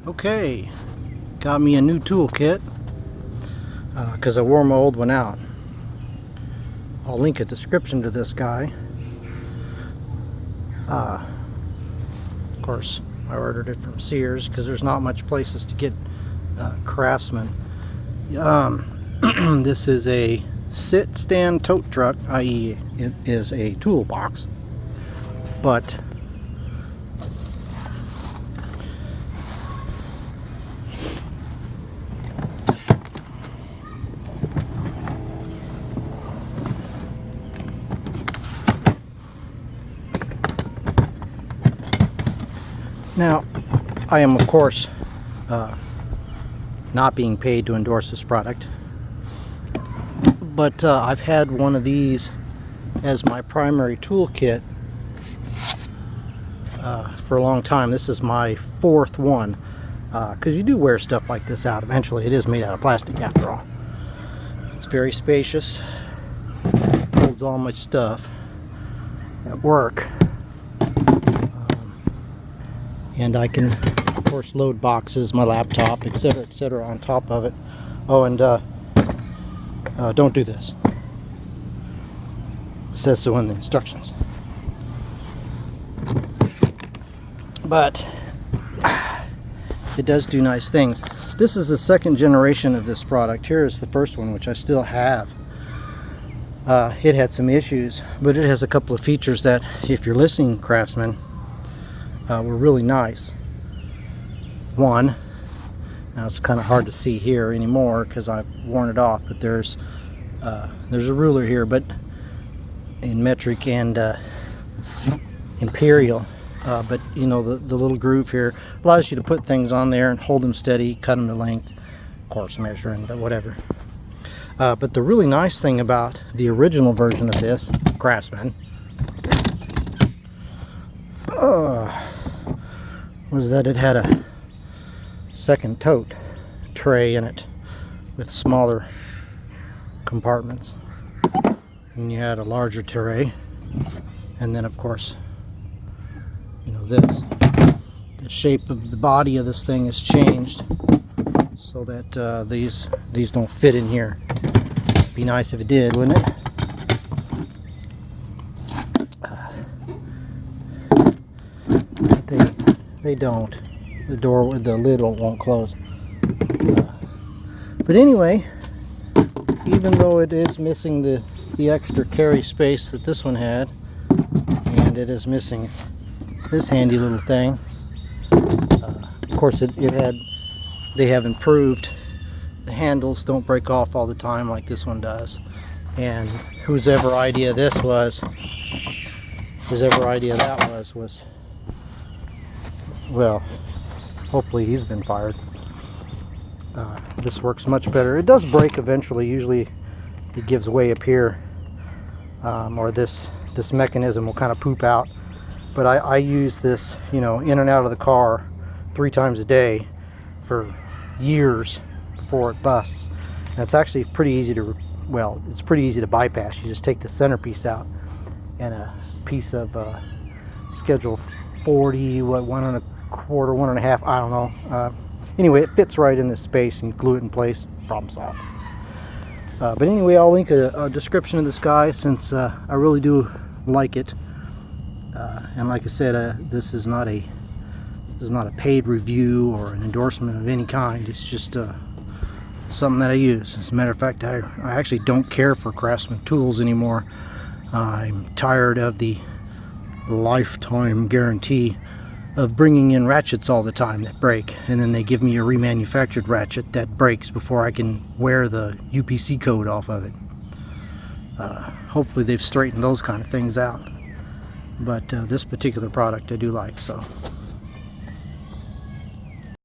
Okay, got me a new toolkit because I wore my old one out. I'll link a description to this guy. Of course, I ordered it from Sears because there's not much places to get Craftsman. This is a sit-stand tote truck, i.e. it is a toolbox, but now, I am, of course, not being paid to endorse this product, but I've had one of these as my primary toolkit for a long time. This is my fourth one, because you do wear stuff like this out eventually. It is made out of plastic after all. It's very spacious, holds all my stuff at work. And I can, of course, load boxes, my laptop, etc., on top of it. Oh, and don't do this. It says so in the instructions. But it does do nice things. This is the second generation of this product. Here is the first one, which I still have. It had some issues, but it has a couple of features that, if you're listening, Craftsman, were really nice. One, now it's kind of hard to see here anymore because I've worn it off, but there's a ruler here, but in metric and imperial, but you know, the little groove here allows you to put things on there and hold them steady, cut them to length, of course measuring, but whatever. But the really nice thing about the original version of this Craftsman was that it had a second tote tray in it with smaller compartments, and you had a larger tray, and then of course, you know, the shape of the body of this thing has changed so that these don't fit in here. It'd be nice if it did, wouldn't it? They don't. The lid won't close. But anyway, even though it is missing the extra carry space that this one had, and it is missing this handy little thing, of course they have improved. The handles don't break off all the time like this one does. And whose ever idea that was, well, hopefully he's been fired. This works much better. It does break eventually. Usually it gives way up here, or this mechanism will kind of poop out. But I use this, you know, in and out of the car 3 times a day for years before it busts. And it's actually pretty easy to, well, it's pretty easy to bypass. You just take the centerpiece out and a piece of Schedule 40, what, 1 1/4, 1 1/2, I don't know. Anyway, it fits right in this space and you glue it in place, problem solved. But anyway, I'll link a description of this guy since I really do like it. And like I said, this is not a paid review or an endorsement of any kind. It's just something that I use. As a matter of fact, I actually don't care for Craftsman tools anymore. I'm tired of the lifetime guarantee of bringing in ratchets all the time that break, and then they give me a remanufactured ratchet that breaks before I can wear the UPC code off of it. Hopefully they've straightened those kind of things out, but this particular product I do like. So